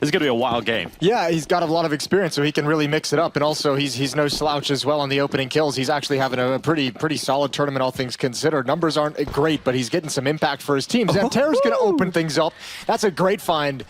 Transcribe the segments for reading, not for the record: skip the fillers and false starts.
is going to be a wild game. Yeah, he's got a lot of experience, so he can really mix it up. And also, he's no slouch as well on the opening kills. He's actually having a pretty solid tournament, all things considered. Numbers aren't great, but he's getting some impact for his team. XANTARES going to open things up. That's a great find.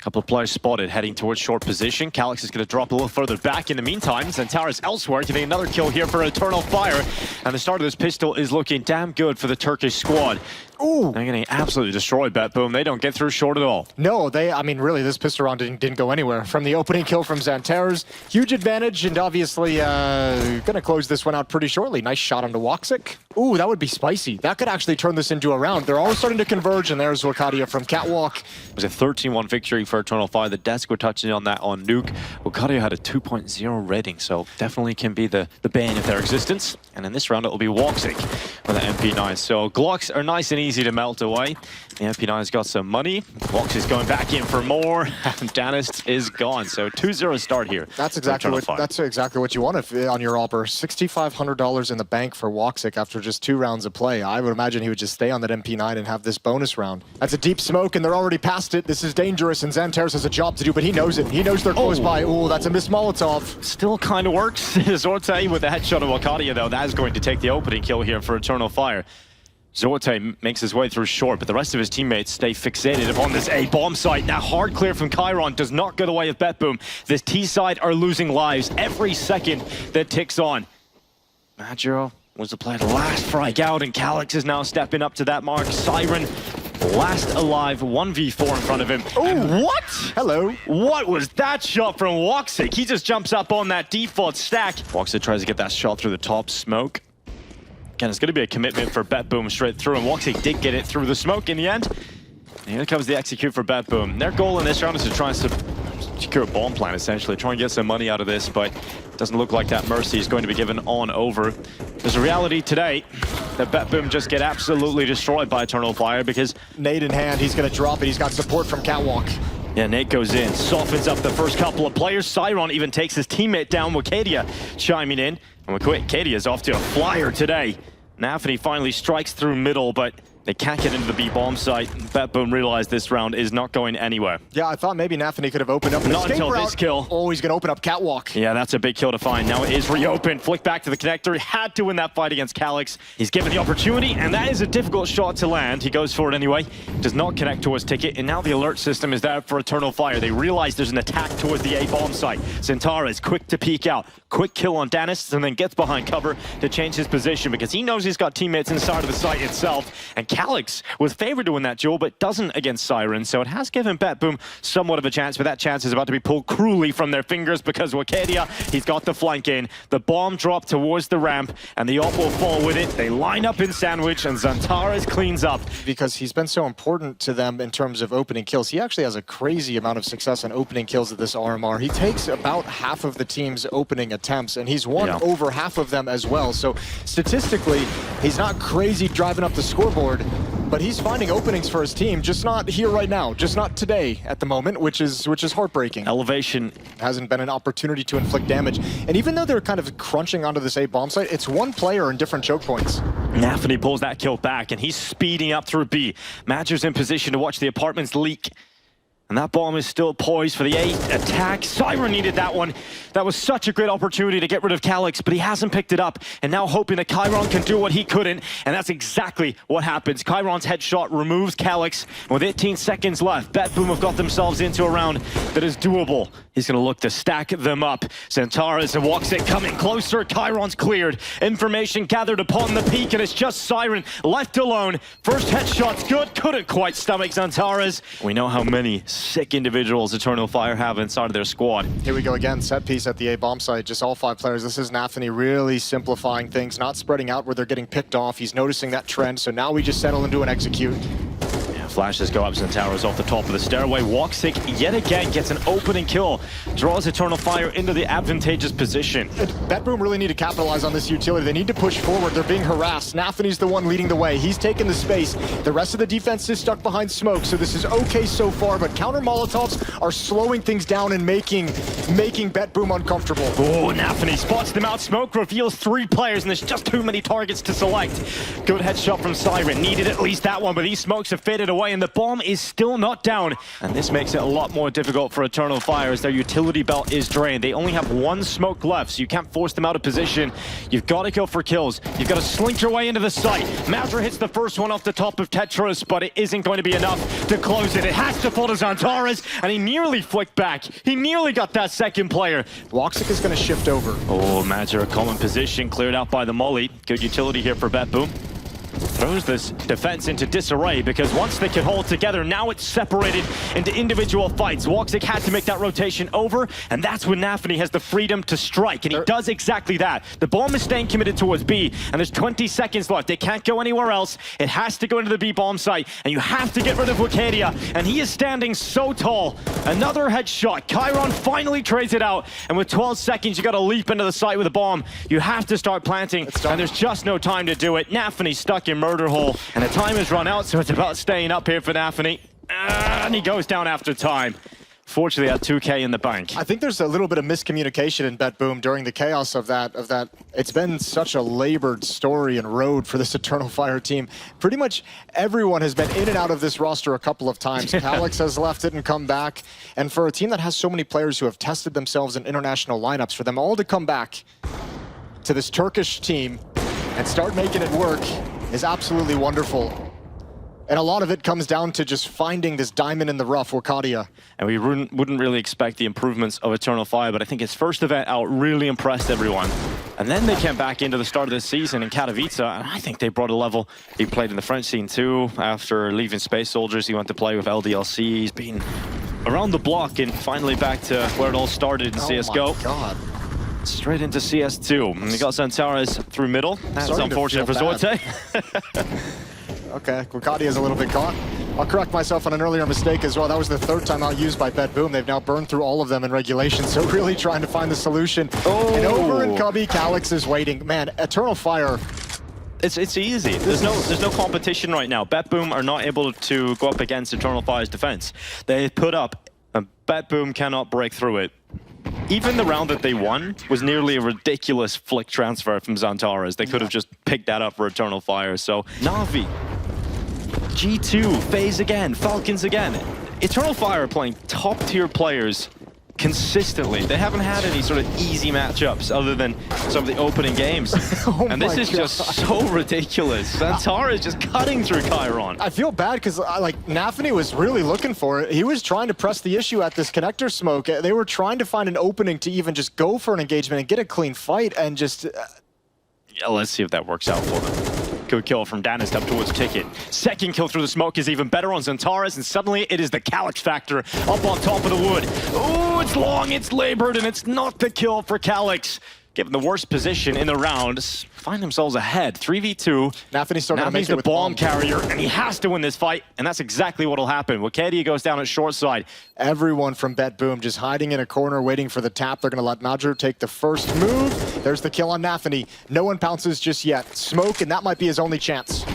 Couple of players spotted heading towards short position. Calyx is going to drop a little further back. In the meantime, XANTARES elsewhere, getting another kill here for Eternal Fire. And the start of this pistol is looking damn good for the Turkish squad. Ooh. They're getting absolutely destroyed, BetBoom. They don't get through short at all. No, I mean, really, this pistol round didn't go anywhere. From the opening kill from XANTARES, huge advantage, and obviously going to close this one out pretty shortly. Nice shot onto woxic. Ooh, that would be spicy. That could actually turn this into a round. They're all starting to converge, and there's Wakadia from Catwalk. It was a 13-1 victory for Eternal Fire. The desk were touching on that on Nuke. Wakadia had a 2.0 rating, so definitely can be the bane of their existence. And in this round, it will be woxic with the MP9. So Glocks are nice and easy to melt away. The MP9's got some money. Vox is going back in for more. And Danist is gone. So 2-0 start here. That's exactly what you want on your Opper. $6,500 in the bank for woxic after just 2 rounds of play. I would imagine he would just stay on that MP9 and have this bonus round. That's a deep smoke, and they're already past it. This is dangerous, and XANTARES has a job to do, but he knows it. He knows they're close by. Ooh, that's a missed Molotov. Still kind of works. Zorte with the headshot of Wakadia, though. That is going to take the opening kill here for Eternal Fire. Zorte makes his way through short, but the rest of his teammates stay fixated upon this A bomb site. Now hard clear from Chiron does not go the way of BetBoom. This T side are losing lives every second that ticks on. Magiro was the player to last frag out, and Calyx is now stepping up to that mark. Siren last alive, 1v4 in front of him. Oh, what? Hello. What was that shot from woxic? He just jumps up on that default stack. woxic tries to get that shot through the top smoke. Again, it's going to be a commitment for BetBoom straight through, and woxic did get it through the smoke in the end. And here comes the execute for BetBoom. Their goal in this round is to try and secure a bomb plan, essentially. Try and get some money out of this, but it doesn't look like that mercy is going to be given on over. There's a reality today that BetBoom just get absolutely destroyed by Eternal Fire because... Nade in hand, he's going to drop it. He's got support from Catwalk. Yeah, Nate goes in, softens up the first couple of players. Siron even takes his teammate down, Wakadia chiming in. And Wakadia is off to a flyer today. Nafany finally strikes through middle, but they can't get into the B bomb site. BetBoom realized this round is not going anywhere. Yeah, I thought maybe Nafany could have opened up an Not until this kill. Oh, he's going to open up Catwalk. Yeah, that's a big kill to find. Now it is reopened. Flick back to the connector. He had to win that fight against Calyx. He's given the opportunity, and that is a difficult shot to land. He goes for it anyway. Does not connect to his ticket, and now the alert system is there for Eternal Fire. They realize there's an attack towards the A bomb site. XANTARES quick to peek out. Quick kill on Danist, and then gets behind cover to change his position because he knows he's got teammates inside of the site itself. And Calyx was favored to win that duel, but doesn't against Siren, so it has given BetBoom somewhat of a chance, but that chance is about to be pulled cruelly from their fingers because Wakadia, he's got the flank in. The bomb dropped towards the ramp, and the op will fall with it. They line up in sandwich, and XANTARES cleans up. Because he's been so important to them in terms of opening kills. He actually has a crazy amount of success in opening kills at this RMR. He takes about half of the team's opening attempts, and he's won over half of them as well. So statistically, he's not crazy driving up the scoreboard, but he's finding openings for his team, just not here right now, just not today at the moment, which is heartbreaking. Elevation hasn't been an opportunity to inflict damage. And even though they're kind of crunching onto this A bomb site, it's one player in different choke points. Nafany pulls that kill back, and he's speeding up through B. Magir's in position to watch the apartments leak. And that bomb is still poised for the A attack. Siren needed that one. That was such a great opportunity to get rid of Calyx, but he hasn't picked it up. And now hoping that Chiron can do what he couldn't. And that's exactly what happens. Chiron's headshot removes Calyx. With 18 seconds left, BetBoom have got themselves into a round that is doable. He's going to look to stack them up. XANTARES and woxic coming closer. Chiron's cleared. Information gathered upon the peak, and it's just Siren left alone. First headshot's good. Couldn't quite stomach XANTARES. We know how many sick individuals Eternal Fire have inside of their squad. Here we go again, set piece at the A bomb site, just all 5 players. This is Nafany really simplifying things, not spreading out where they're getting picked off. He's noticing that trend, so now we just settle into an execute. Flashes go up, XANTARES off the top of the stairway. woxic yet again gets an opening kill. Draws Eternal Fire into the advantageous position. BetBoom really need to capitalize on this utility. They need to push forward. They're being harassed. Nafany's the one leading the way. He's taking the space. The rest of the defense is stuck behind smoke, so this is okay so far, but counter Molotovs are slowing things down and making BetBoom uncomfortable. Oh, Nafany spots them out. Smoke reveals 3 players, and there's just too many targets to select. Good headshot from Siren. Needed at least that one, but these smokes have faded away. away, and the bomb is still not down. And this makes it a lot more difficult for Eternal Fire as their utility belt is drained. They only have one smoke left, so you can't force them out of position. You've got to go for kills. You've got to slink your way into the site. MIBR hits the first one off the top of Tetris, but it isn't going to be enough to close it. It has to fall to XANTARES, and he nearly flicked back. He nearly got that second player. woxic is going to shift over. Oh, MIBR, a common position, cleared out by the molly. Good utility here for BetBoom. Throws this defense into disarray because once they can hold together, now it's separated into individual fights. woxic had to make that rotation over, and that's when nafany has the freedom to strike, and he does exactly that. The bomb is staying committed towards B, and there's 20 seconds left. They can't go anywhere else. It has to go into the B bomb site, and you have to get rid of Wicadia, and he is standing so tall. Another headshot. Chiron finally trades it out, and with 12 seconds, you got to leap into the site with a bomb. You have to start planting, and there's just no time to do it. nafany's stuck in murder hole, and the time has run out, so it's about staying up here for nafany. And he goes down after time. Fortunately, at 2K in the bank. I think there's a little bit of miscommunication in BetBoom during the chaos of that. It's been such a labored story and road for this Eternal Fire team. Pretty much everyone has been in and out of this roster a couple of times. Calyx has left it and come back. And for a team that has so many players who have tested themselves in international lineups, for them all to come back to this Turkish team and start making it work is absolutely wonderful. And a lot of it comes down to just finding this diamond in the rough, Wicadia. And we wouldn't really expect the improvements of Eternal Fire, but I think his first event out really impressed everyone. And then they came back into the start of this season in Katowice, and I think they brought a level. He played in the French scene too. After leaving Space Soldiers, he went to play with LDLC. He's been around the block and finally back to where it all started in CS:GO. Oh my God. Straight into CS2. And we got XANTARES through middle. That's unfortunate for Zorte. Okay, Wicadia is a little bit caught. I'll correct myself on an earlier mistake as well. That was the third time out used by BetBoom. They've now burned through all of them in regulation, so really trying to find the solution. Oh. And over in Cubby, Calyx is waiting. Man, Eternal Fire. It's easy. There's no competition right now. BetBoom are not able to go up against Eternal Fire's defense. They put up, and BetBoom cannot break through it. Even the round that they won was nearly a ridiculous flick transfer from XANTARES. They could have just picked that up for Eternal Fire. So Na'Vi, G2, FaZe again, Falcons again. Eternal Fire are playing top tier players consistently. They haven't had any sort of easy matchups other than some of the opening games. And this is just so ridiculous. XANTARES is just cutting through Chiron. I feel bad because like nafany was really looking for it. He was trying to press the issue at this connector smoke. They were trying to find an opening to even just go for an engagement and get a clean fight and just... Yeah, let's see if that works out for them. Good kill from Danis up towards Ticket. Second kill through the smoke is even better on XANTARES, and suddenly it is the Calyx factor up on top of the wood. Oh, it's long, it's labored, and it's not the kill for Calyx. Given the worst position in the round, find themselves ahead. 3v2. nafany's still gonna make it the with bomb carrier, and he has to win this fight, and that's exactly what'll happen. Wicadia goes down at short side. Everyone from BetBoom just hiding in a corner waiting for the tap. They're gonna let MIBR take the first move. There's the kill on nafany. No one pounces just yet. Smoke, and that might be his only chance.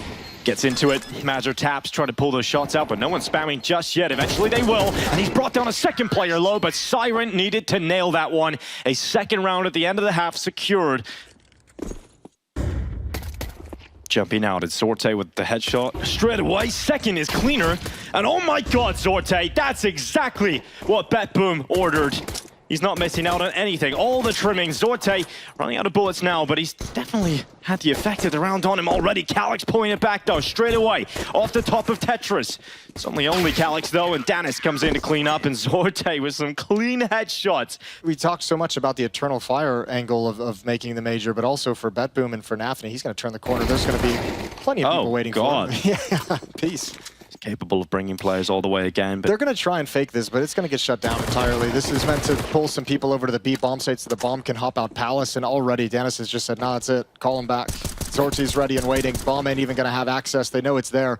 Gets into it. MIBR taps, trying to pull those shots out, but no one's spamming just yet. Eventually they will, and he's brought down a second player low, but Siren needed to nail that one. A second round at the end of the half secured. Jumping out, it's Zorte with the headshot. Straight away, second is cleaner. And oh my God, Zorte, that's exactly what BetBoom ordered. He's not missing out on anything. All the trimming. Zorte running out of bullets now, but he's definitely had the effect of the round on him already. Calyx pulling it back, though, straight away. Off the top of Tetris. It's only Calyx, though, and Danis comes in to clean up, and Zorte with some clean headshots. We talked so much about the Eternal Fire angle of making the major, but also for BetBoom and for nafany, he's going to turn the corner. There's going to be plenty of people waiting for him. Yeah, peace. Capable of bringing players all the way again. But they're going to try and fake this, but it's going to get shut down entirely. This is meant to pull some people over to the B bomb site so the bomb can hop out Palace, and already Danis has just said, no, that's it. Call him back. Zorte's ready and waiting. Bomb ain't even going to have access. They know it's there.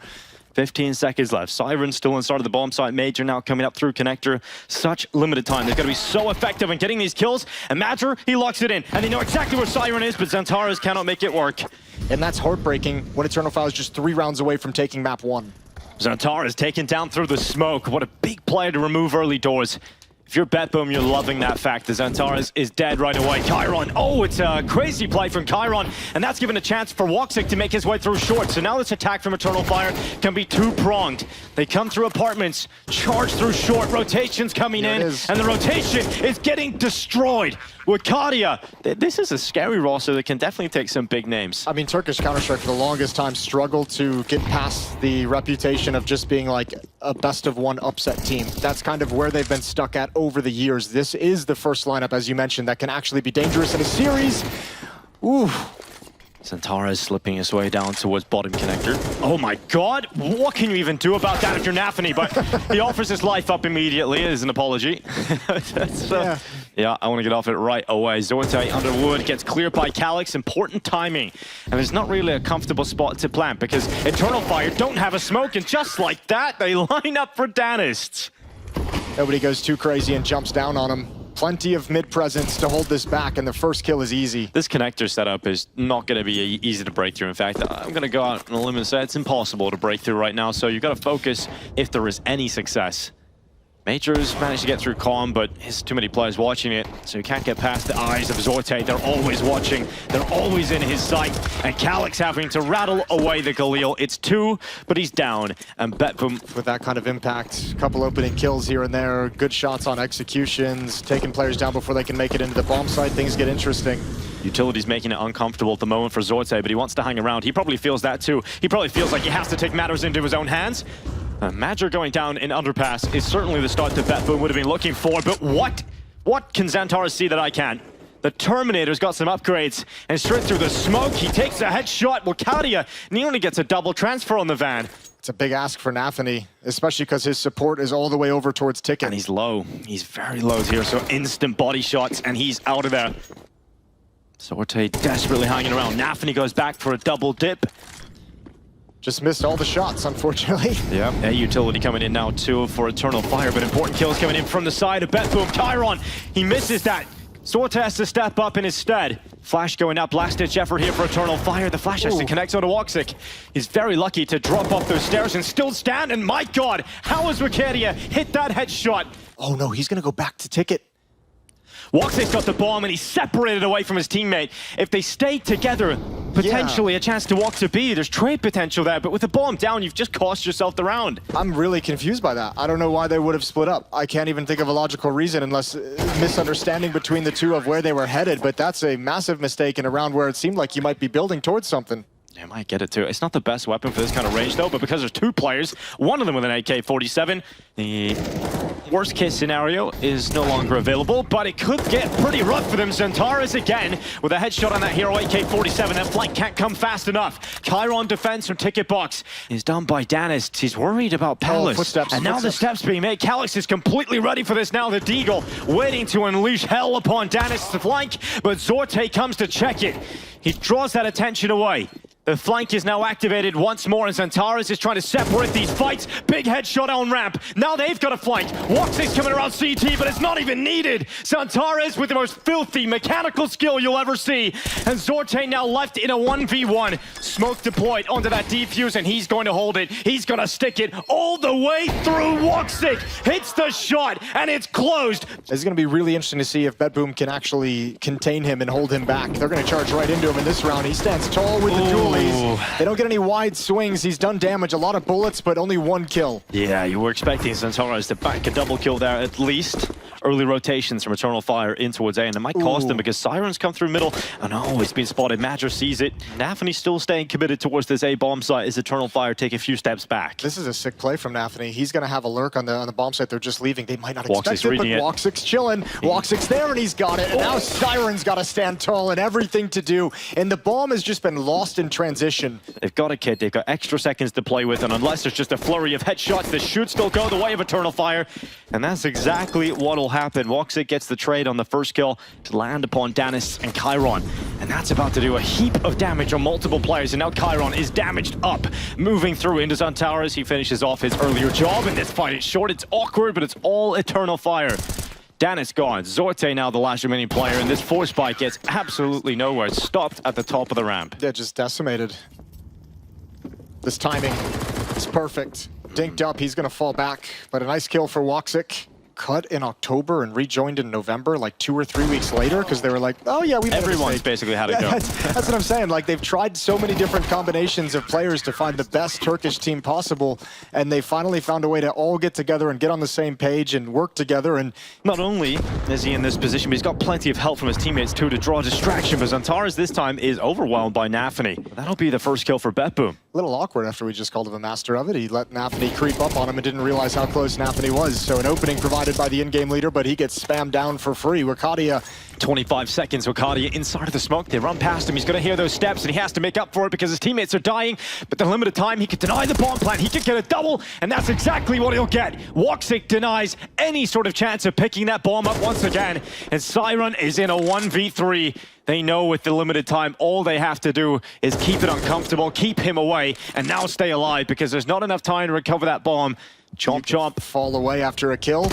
15 seconds left. Siren still inside of the bomb site. Major now coming up through connector. Such limited time. They've got to be so effective in getting these kills. And MIBR, he locks it in. And they know exactly where Siren is, but XANTARES cannot make it work. And that's heartbreaking when Eternal Fire is just 3 rounds away from taking map 1. XANTARES taken down through the smoke. What a big play to remove early doors. If you're BetBoom, you're loving that fact. The XANTARES is dead right away. Chiron, oh, it's a crazy play from Chiron, and that's given a chance for woxic to make his way through short. So now this attack from Eternal Fire can be two-pronged. They come through apartments, charge through short, rotations coming in, and the rotation is getting destroyed. Wakadia, this is a scary roster that can definitely take some big names. I mean, Turkish Counter-Strike for the longest time struggled to get past the reputation of just being like a best-of-one upset team. That's kind of where they've been stuck at over the years. This is the first lineup, as you mentioned, that can actually be dangerous in a series. Ooh. XANTARES slipping his way down towards bottom connector. Oh my god, what can you even do about that if you're Nafany? But he offers his life up immediately as an apology. Yeah, I want to get off it right away. Zorte under wood gets cleared by Calyx. Important timing. And there's not really a comfortable spot to plant because Eternal Fire don't have a smoke, and just like that, they line up for Danist. Nobody goes too crazy and jumps down on him. Plenty of mid-presence to hold this back, and the first kill is easy. This connector setup is not going to be easy to break through. In fact, I'm going to go out on a limb and say it's impossible to break through right now, so you've got to focus if there is any success. Major's managed to get through Calm, but there's too many players watching it, so you can't get past the eyes of Zorte. They're always watching. They're always in his sight. And Calyx having to rattle away the Galil. It's two, but he's down. And BetBoom, with that kind of impact, a couple opening kills here and there, good shots on executions, taking players down before they can make it into the bomb site, things get interesting. Utility's making it uncomfortable at the moment for Zorte, but he wants to hang around. He probably feels that too. He probably feels like he has to take matters into his own hands. Major going down in underpass is certainly the start that BetBoom would have been looking for, but what can XANTARES see that I can't? The Terminator's got some upgrades, and straight through the smoke, he takes a headshot. Wakadia nearly gets a double transfer on the van. It's a big ask for Nafany, especially because his support is all the way over towards Ticket. And he's low. He's very low here, so instant body shots, and he's out of there. Zorte desperately hanging around. Nafany goes back for a double dip. Just missed all the shots, unfortunately. Yeah, a utility coming in now too for Eternal Fire, but important kills coming in from the side of BetBoom. Chiron, he misses that. Zorte has to step up in his stead. Flash going up, last-ditch effort here for Eternal Fire. The Flash has to connect onto woxic. He's very lucky to drop off those stairs and still stand, and my god, how has Wakadia hit that headshot? Oh no, he's gonna go back to Ticket. woxic's got the bomb and he's separated away from his teammate. If they stay together, potentially a chance to walk to B. There's trade potential there, but with the bomb down, you've just cost yourself the round. I'm really confused by that. I don't know why they would have split up. I can't even think of a logical reason unless misunderstanding between the two of where they were headed, but that's a massive mistake in a round where it seemed like you might be building towards something. I might get it too. It's not the best weapon for this kind of range though, but because there's two players, one of them with an AK-47, the worst case scenario is no longer available, but it could get pretty rough for them. XANTARES again with a headshot on that hero AK-47. That flank can't come fast enough. Chiron defense from Ticket Box is done by Danist. He's worried about Palace. Footsteps, and now the steps being made. Calyx is completely ready for this now. The Deagle waiting to unleash hell upon Danist's flank, but Zorte comes to check it. He draws that attention away. The flank is now activated once more, and XANTARES is trying to separate these fights. Big headshot on ramp. Now they've got a flank. woxic's coming around CT, but it's not even needed. XANTARES with the most filthy mechanical skill you'll ever see. And Zorte now left in a 1v1. Smoke deployed onto that defuse, and he's going to hold it. He's going to stick it all the way through. woxic hits the shot, and it's closed. It's going to be really interesting to see if BetBoom can actually contain him and hold him back. They're going to charge right into him in this round. He stands tall with the dualies. They don't get any wide swings. He's done damage, a lot of bullets, but only one kill. Yeah, you were expecting XANTARES to back a double kill there at least. Early rotations from Eternal Fire in towards A, and it might cost them because Siren's come through middle. And oh, it's been spotted. Major sees it. Nafany still staying committed towards this A bomb site as Eternal Fire take a few steps back. This is a sick play from Nafany. He's going to have a lurk on the bomb site. They're just leaving. They might not expect it, but woxic's chilling. woxic's there, and he's got it. And now Siren's got to stand tall and everything to do. And the bomb has just been lost in transition. They've got a kid. They've got extra seconds to play with, and unless there's just a flurry of headshots, this should still go the way of Eternal Fire. And that's exactly what'll happen. woxic gets the trade on the first kill to land upon Danist and Chiron. And that's about to do a heap of damage on multiple players. And now Chiron is damaged up. Moving through into XANTARES. He finishes off his earlier job in this fight. It's short, it's awkward, but it's all Eternal Fire. Danist gone. Zorte now the last remaining player, and this force spike gets absolutely nowhere. It's stopped at the top of the ramp. Yeah, just decimated. This timing is perfect. Dinked up, he's going to fall back. But a nice kill for woxic. cut in October and rejoined in November, like 2 or 3 weeks later, because they were like, oh yeah, we Everyone's basically had to go. That's what I'm saying. Like, they've tried so many different combinations of players to find the best Turkish team possible, and they finally found a way to all get together and get on the same page and work together. And not only is he in this position, but he's got plenty of help from his teammates too to draw a distraction. But XANTARES this time is overwhelmed by Nafany. That'll be the first kill for BetBoom. A little awkward after we just called him a master of it. He let Nafany creep up on him and didn't realize how close Nafany was. So an opening provided by the in-game leader, but he gets spammed down for free. Wakadia, 25 seconds, Wakadia inside of the smoke. They run past him. He's going to hear those steps, and he has to make up for it because his teammates are dying. But the limited time, he could deny the bomb plant. He could get a double, and that's exactly what he'll get. woxic denies any sort of chance of picking that bomb up once again. And Siren is in a 1v3. They know with the limited time, all they have to do is keep it uncomfortable, keep him away, and now stay alive because there's not enough time to recover that bomb. Chomp, chomp. Fall away after a kill.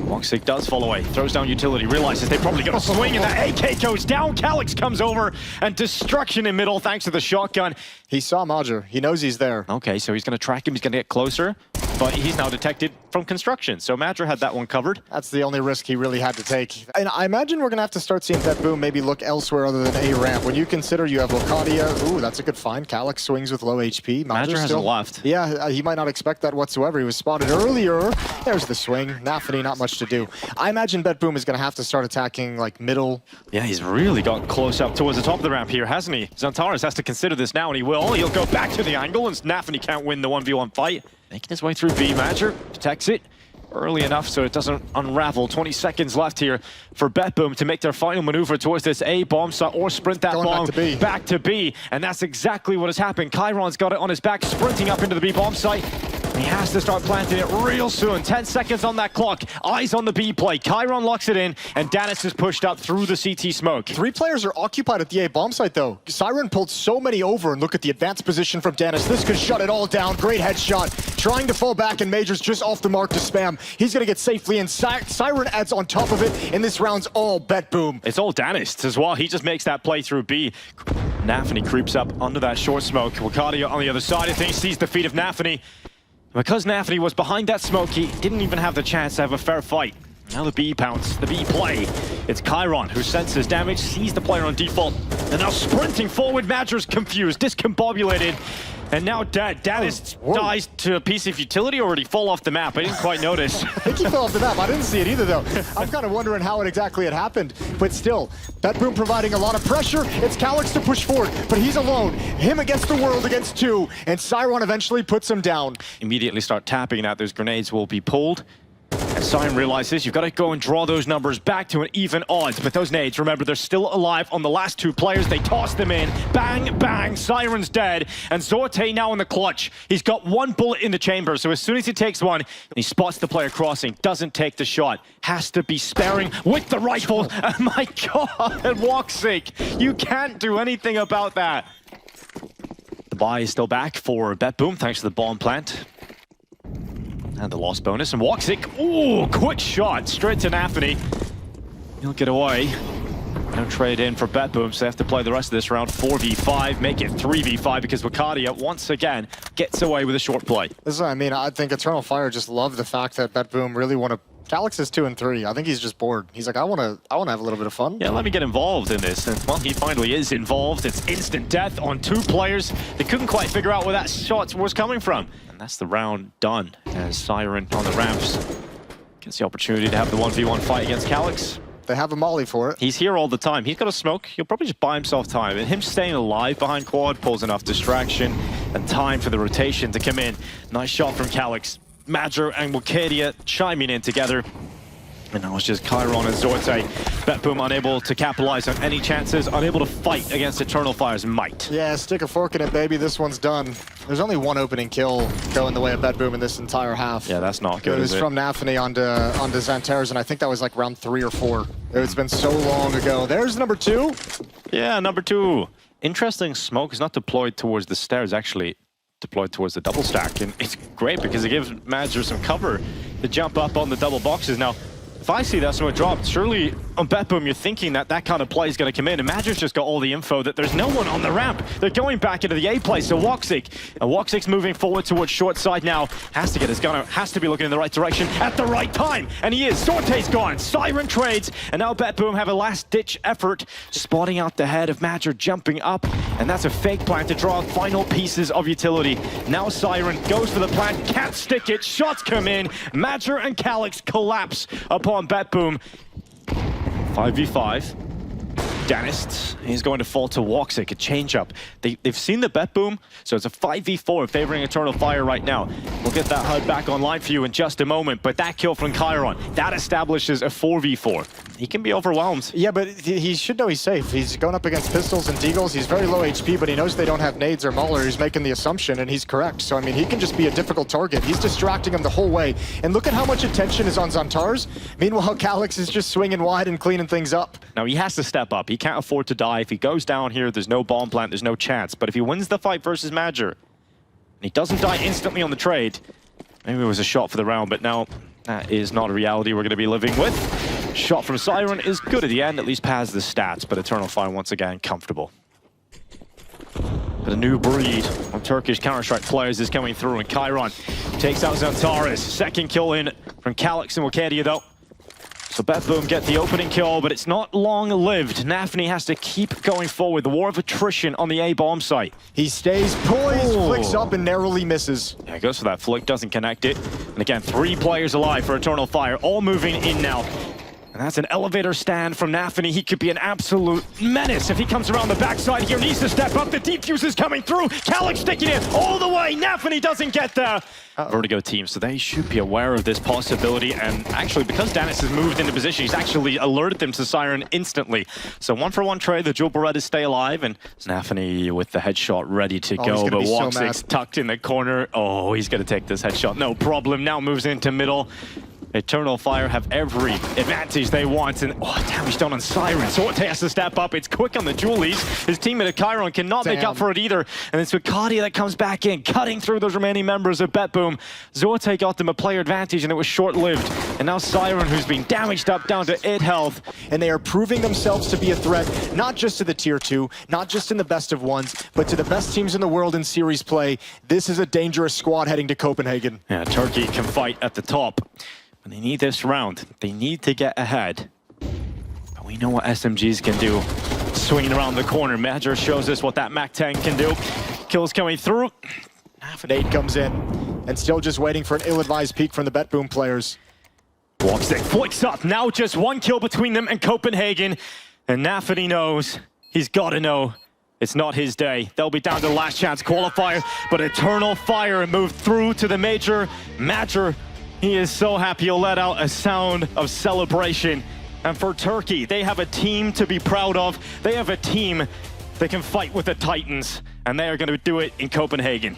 woxic does fall away, throws down utility, realizes they probably got a swing, and that AK goes down. Calyx comes over, and destruction in middle thanks to the shotgun. He saw Major. He knows he's there. Okay, so he's going to track him. He's going to get closer, but he's now detected from construction. So Major had that one covered. That's the only risk he really had to take. And I imagine we're going to have to start seeing BetBoom maybe look elsewhere other than A ramp. When you consider you have Wakadia, ooh, that's a good find. Calyx swings with low HP. Major hasn't left. Yeah, he might not expect that whatsoever. He was spotted earlier. There's the swing. Nafany, not much to do. I imagine BetBoom is going to have to start attacking like middle. Yeah, he's really got close up towards the top of the ramp here, hasn't he? XANTARES has to consider this now, and he will. He'll go back to the angle, and Nafany can't win the 1v1 fight. Making his way through B. Major detects it early enough so it doesn't unravel. 20 seconds left here for BetBoom to make their final maneuver towards this A bomb site or sprint that bomb back to B. And that's exactly what has happened. Chiron's got it on his back, sprinting up into the B bomb site. He has to start planting it real soon. 10 seconds on that clock. Eyes on the B play. Chiron locks it in, and Danis is pushed up through the CT smoke. 3 players are occupied at the A bomb site, though. Siren pulled so many over, and look at the advanced position from Danis. This could shut it all down. Great headshot. Trying to fall back, and Major's just off the mark to spam. He's going to get safely in. Siren adds on top of it, and this round's all BetBoom. It's all Danis as well. He just makes that play through B. Nafany creeps up under that short smoke. Wakadia on the other side of things sees the feet of Nafany. Because Nafany was behind that smoke, he didn't even have the chance to have a fair fight. Now the B pounce, the B play. It's Chiron who senses damage, sees the player on default, and now sprinting forward. Major's confused, discombobulated, and now Danis dies to a piece of utility, or did he fall off the map? I didn't quite notice. I think he fell off the map. I didn't see it either, though. I'm kind of wondering how it exactly had happened. But still, BetBoom providing a lot of pressure. It's Calyx to push forward, but he's alone. Him against the world against 2, and Siren eventually puts him down. Immediately start tapping that. Those grenades will be pulled. And Siren realizes you've got to go and draw those numbers back to an even odds. But those nades, remember, they're still alive on the last 2 players. They toss them in. Bang, bang. Siren's dead. And Zorte now in the clutch. He's got 1 bullet in the chamber. So as soon as he takes one, he spots the player crossing. Doesn't take the shot. Has to be sparing with the rifle. Oh my God, woxic. You can't do anything about that. The buy is still back for BetBoom thanks to the bomb plant. And the loss bonus, and woxic, ooh, quick shot, straight to Nafany. He'll get away. No trade in for BetBoom, so they have to play the rest of this round 4v5, make it 3v5 because Wakadia, once again, gets away with a short play. This is what I mean. I think Eternal Fire just loved the fact that BetBoom really want to... Calyx is 2 and 3. I think he's just bored. He's like, I want to have a little bit of fun. Yeah, let me get involved in this. And, well, he finally is involved. It's instant death on 2 players. They couldn't quite figure out where that shot was coming from. And that's the round done as Siren on the ramps gets the opportunity to have the 1v1 fight against Calyx. They have a molly for it. He's here all the time. He's got a smoke. He'll probably just buy himself time. And him staying alive behind quad pulls enough distraction and time for the rotation to come in. Nice shot from Calyx. Major and Wakadia chiming in together. And now it's just Chiron and Zorte. BetBoom unable to capitalize on any chances, unable to fight against Eternal Fire's might. Yeah, stick a fork in it, baby. This one's done. There's only 1 opening kill going the way of BetBoom in this entire half. Yeah, that's not good, It was from Nafany onto XANTARES, and I think that was like round 3 or 4. It's been so long ago. There's number 2. Yeah, number 2. Interesting, smoke is not deployed towards the stairs, actually deployed towards the double stack. And it's great because it gives Major some cover to jump up on the double boxes. Now, if I see that smoke dropped, surely on BetBoom, you're thinking that that kind of play is going to come in, and Major's just got all the info that there's no one on the ramp. They're going back into the A play, so WoxiC moving forward towards short side now. Has to get his gun out, has to be looking in the right direction at the right time, and he is. Sorte's gone, Siren trades, and now BetBoom have a last-ditch effort, spotting out the head of Major, jumping up, and that's a fake plant to draw final pieces of utility. Now Siren goes for the plant, can't stick it, shots come in, Major and Calyx collapse upon BetBoom. 5v5. Danist, he's going to fall to WoxiC, a change-up. They've seen the BetBoom, so it's a 5v4 favoring Eternal Fire right now. We'll get that HUD back online for you in just a moment, but that kill from Chiron, that establishes a 4v4. He can be overwhelmed. Yeah, but he should know he's safe. He's going up against pistols and deagles. He's very low HP, but he knows they don't have nades or Mauler. He's making the assumption, and he's correct. So, I mean, he can just be a difficult target. He's distracting him the whole way. And look at how much attention is on XANTARES. Meanwhile, Calyx is just swinging wide and cleaning things up. Now, he has to step up. He can't afford to die. If he goes down here, there's no bomb plant, there's no chance. But if he wins the fight versus Major, and he doesn't die instantly on the trade, maybe it was a shot for the round, but now that is not a reality we're going to be living with. Shot from Siren is good at the end, at least pads the stats, but Eternal Fire once again comfortable. But a new breed of Turkish Counter-Strike players is coming through, and Chiron takes out XANTARES. Second kill in from Calyx and Wakadia though. So BetBoom get the opening kill, but it's not long-lived. nafany has to keep going forward. The war of attrition on the A bomb site. He stays poised, flicks up, and narrowly misses. Yeah, goes for that flick, doesn't connect it. And again, 3 players alive for Eternal Fire, all moving in now. And that's an elevator stand from nafany. He could be an absolute menace if he comes around the backside here. Needs to step up. The defuse is coming through. Calyx sticking it all the way. nafany doesn't get there. Vertigo team, so they should be aware of this possibility. And actually, because Danist has moved into position, he's actually alerted them to Siren instantly. So 1-for-1 trade. The Jewel Berettas stay alive, and nafany with the headshot ready to go. But WoxiC's tucked in the corner. Oh, he's going to take this headshot. No problem. Now moves into middle. Eternal Fire have every advantage they want, and damage done on Siren. Sorte has to step up. It's quick on the Julies. His teammate at Chiron cannot make up for it either, and it's Wakadia that comes back in, cutting through those remaining members of BetBoom. Sorte got them a player advantage, and it was short-lived. And now Siren, who's been damaged up down to 8 health. And they are proving themselves to be a threat, not just to the Tier 2, not just in the best of ones, but to the best teams in the world in series play. This is a dangerous squad heading to Copenhagen. Yeah, Turkey can fight at the top. And they need this round. They need to get ahead. But we know what SMGs can do. Swinging around the corner. Major shows us what that MAC-10 can do. Kills coming through. nade comes in. And still just waiting for an ill-advised peek from the BetBoom players. WoxiC flicks up. Now just 1 kill between them and Copenhagen. And nafany knows. He's got to know. It's not his day. They'll be down to the last chance qualifier. But Eternal Fire moved through to the Major. He is so happy. He'll let out a sound of celebration. And for Turkey, they have a team to be proud of. They have a team that can fight with the Titans. And they are going to do it in Copenhagen.